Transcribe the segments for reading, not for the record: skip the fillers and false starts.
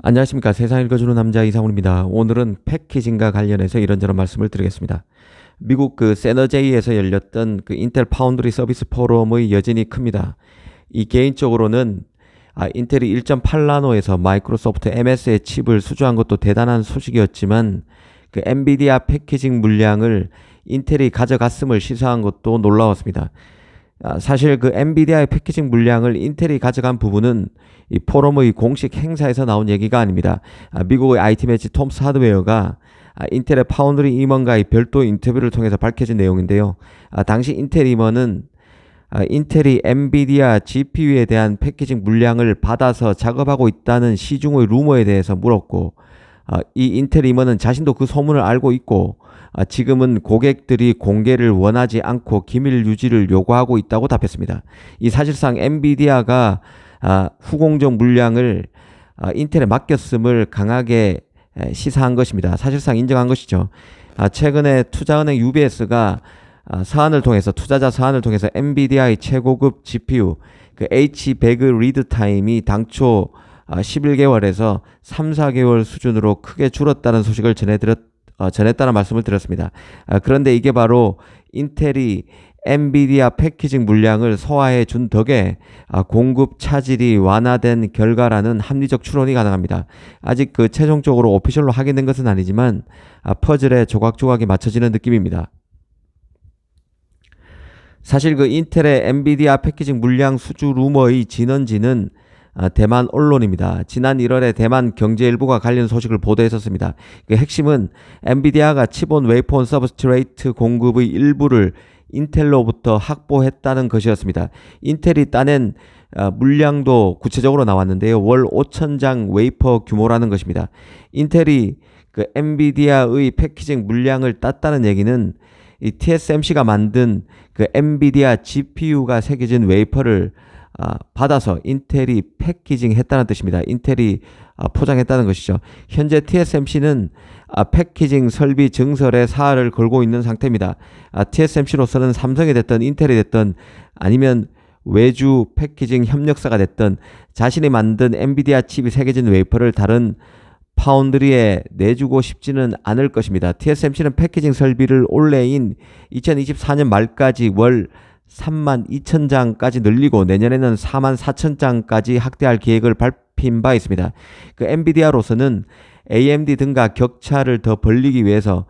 안녕하십니까. 세상 읽어주는 남자 이상훈입니다. 오늘은 패키징과 관련해서 이런저런 말씀을 드리겠습니다. 미국 세너제이에서 열렸던 인텔 파운드리 서비스 포럼의 여진이 큽니다. 이 개인적으로는 인텔이 1.8나노에서 마이크로소프트 MS의 칩을 수주한 것도 대단한 소식이었지만 엔비디아 패키징 물량을 인텔이 가져갔음을 시사한 것도 놀라웠습니다. 사실 엔비디아의 패키징 물량을 인텔이 가져간 부분은 이 포럼의 공식 행사에서 나온 얘기가 아닙니다. 미국의 IT 매체 톰스 하드웨어가 인텔의 파운드리 임원과의 별도 인터뷰를 통해서 밝혀진 내용인데요. 당시 인텔 임원은 인텔이 엔비디아 GPU에 대한 패키징 물량을 받아서 작업하고 있다는 시중의 루머에 대해서 물었고, 이 인텔 임원은 자신도 그 소문을 알고 있고 지금은 고객들이 공개를 원하지 않고 기밀 유지를 요구하고 있다고 답했습니다. 이 사실상 엔비디아가 후공정 물량을 인텔에 맡겼음을 강하게 시사한 것입니다. 사실상 인정한 것이죠. 최근에 투자은행 UBS가 투자자 사안을 통해서 엔비디아의 최고급 GPU H100 리드 타임이 당초 11개월에서 3, 4개월 수준으로 크게 줄었다는 소식을 전했다는 말씀을 드렸습니다. 그런데 이게 바로 인텔이 엔비디아 패키징 물량을 소화해 준 덕에 공급 차질이 완화된 결과라는 합리적 추론이 가능합니다. 아직 최종적으로 오피셜로 확인된 것은 아니지만 퍼즐에 조각조각이 맞춰지는 느낌입니다. 사실 인텔의 엔비디아 패키징 물량 수주 루머의 진원지는 대만 언론입니다. 지난 1월에 대만 경제일보가 관련 소식을 보도했었습니다. 핵심은 엔비디아가 칩온 웨이폰 서브스트레이트 공급의 일부를 인텔로부터 확보했다는 것이었습니다. 인텔이 따낸 물량도 구체적으로 나왔는데요. 월 5,000장 웨이퍼 규모라는 것입니다. 인텔이 엔비디아의 패키징 물량을 땄다는 얘기는 이 TSMC가 만든 엔비디아 GPU가 새겨진 웨이퍼를 받아서 인텔이 패키징 했다는 뜻입니다. 인텔이 포장했다는 것이죠. 현재 TSMC는 패키징 설비 증설에 사활을 걸고 있는 상태입니다. TSMC로서는 삼성이 됐든 인텔이 됐든 아니면 외주 패키징 협력사가 됐든 자신이 만든 엔비디아 칩이 새겨진 웨이퍼를 다른 파운드리에 내주고 싶지는 않을 것입니다. TSMC는 패키징 설비를 올해인 2024년 말까지 월 32,000장까지 늘리고 내년에는 44,000장까지 확대할 계획을 밝힌 바 있습니다. 엔비디아로서는 AMD 등과 격차를 더 벌리기 위해서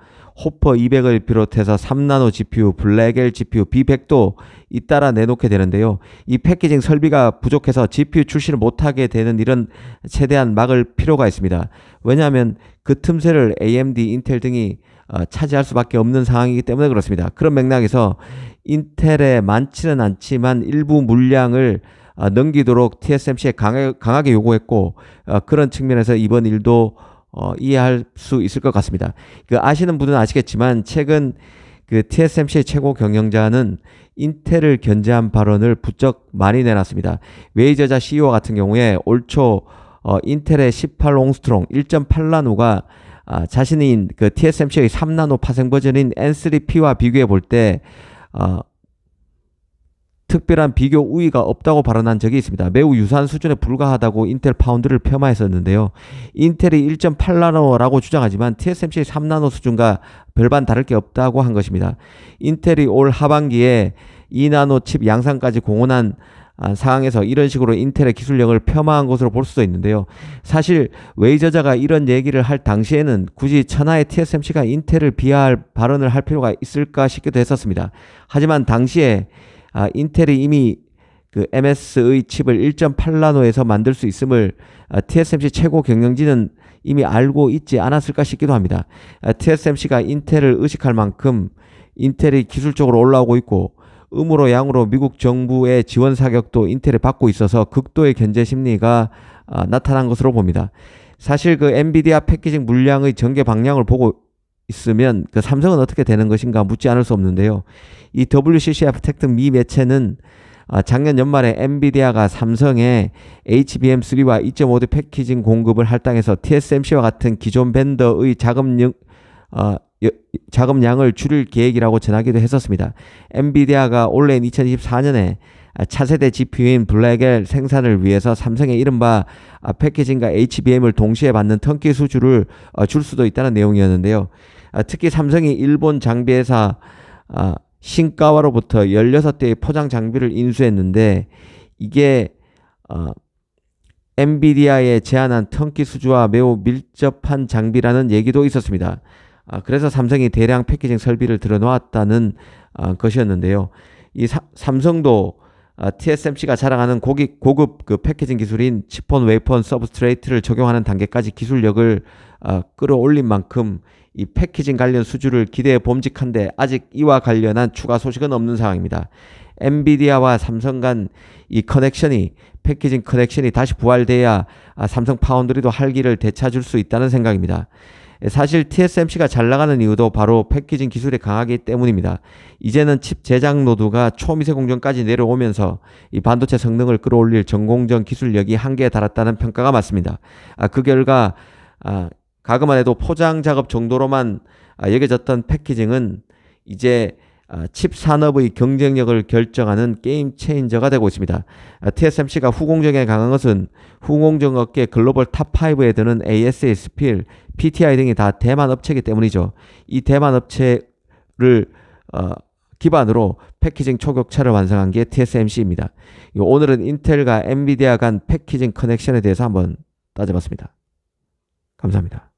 호퍼 200을 비롯해서 3나노 GPU, 블랙엘 GPU, B100도 잇따라 내놓게 되는데요. 이 패키징 설비가 부족해서 GPU 출시를 못하게 되는 일은 최대한 막을 필요가 있습니다. 왜냐하면 그 틈새를 AMD, 인텔 등이 차지할 수밖에 없는 상황이기 때문에 그렇습니다. 그런 맥락에서 인텔에 많지는 않지만 일부 물량을 넘기도록 TSMC에 강하게 요구했고, 그런 측면에서 이번 일도 이해할 수 있을 것 같습니다. 아시는 분은 아시겠지만 최근 TSMC의 최고 경영자는 인텔을 견제한 발언을 부쩍 많이 내놨습니다. 웨이저자 CEO 같은 경우에 올 초 인텔의 18옹스트롱 1.8나노가 자신인 TSMC의 3나노 파생 버전인 N3P와 비교해 볼 때 특별한 비교 우위가 없다고 발언한 적이 있습니다. 매우 유사한 수준에 불과하다고 인텔 파운드를 폄하했었는데요. 인텔이 1.8나노라고 주장하지만 TSMC의 3나노 수준과 별반 다를 게 없다고 한 것입니다. 인텔이 올 하반기에 2나노 칩 양산까지 공언한 상황에서 이런 식으로 인텔의 기술력을 폄하한 것으로 볼 수도 있는데요. 사실 웨이저자가 이런 얘기를 할 당시에는 굳이 천하의 TSMC가 인텔을 비하할 발언을 할 필요가 있을까 싶기도 했었습니다. 하지만 당시에 인텔이 이미 MS의 칩을 1.8나노에서 만들 수 있음을 TSMC 최고 경영진은 이미 알고 있지 않았을까 싶기도 합니다. TSMC가 인텔을 의식할 만큼 인텔이 기술적으로 올라오고 있고 음으로 양으로 미국 정부의 지원 사격도 인텔에 받고 있어서 극도의 견제 심리가 나타난 것으로 봅니다. 사실 엔비디아 패키징 물량의 전개 방향을 보고 있으면 삼성은 어떻게 되는 것인가 묻지 않을 수 없는데요. 이 WCCF 텍 등 미 매체는 작년 연말에 엔비디아가 삼성에 HBM3와 2.5D 패키징 공급을 할당해서 TSMC와 같은 기존 벤더의 자금량을 줄일 계획이라고 전하기도 했었습니다. 엔비디아가 올해인 2024년에 차세대 GPU인 블랙엘 생산을 위해서 삼성의 이른바 패키징과 HBM을 동시에 받는 턴키 수주를 줄 수도 있다는 내용이었는데요. 특히 삼성이 일본 장비회사 신가와로부터 16대의 포장 장비를 인수했는데 이게 엔비디아에 제안한 턴키 수주와 매우 밀접한 장비라는 얘기도 있었습니다. 그래서 삼성이 대량 패키징 설비를 들어놓았다는 것이었는데요. 이 삼성도 TSMC가 자랑하는 고급 그 패키징 기술인 칩온 웨이폰 서브스트레이트를 적용하는 단계까지 기술력을 끌어올린 만큼 이 패키징 관련 수주를 기대해 봄직한데 아직 이와 관련한 추가 소식은 없는 상황입니다. 엔비디아와 삼성 간 이 패키징 커넥션이 다시 부활돼야 삼성 파운드리도 활기를 되찾을 수 있다는 생각입니다. 사실 TSMC가 잘 나가는 이유도 바로 패키징 기술이 강하기 때문입니다. 이제는 칩 제작 노드가 초미세 공정까지 내려오면서 이 반도체 성능을 끌어올릴 전공정 기술력이 한계에 달았다는 평가가 맞습니다. 그 결과 가그만 해도 포장 작업 정도로만 여겨졌던 패키징은 이제 칩 산업의 경쟁력을 결정하는 게임 체인저가 되고 있습니다. TSMC가 후공정에 강한 것은 후공정 업계 글로벌 탑5에 드는 ASSPL, PTI 등이 다 대만 업체이기 때문이죠. 이 대만 업체를 기반으로 패키징 초격차를 완성한 게 TSMC입니다. 오늘은 인텔과 엔비디아 간 패키징 커넥션에 대해서 한번 따져봤습니다. 감사합니다.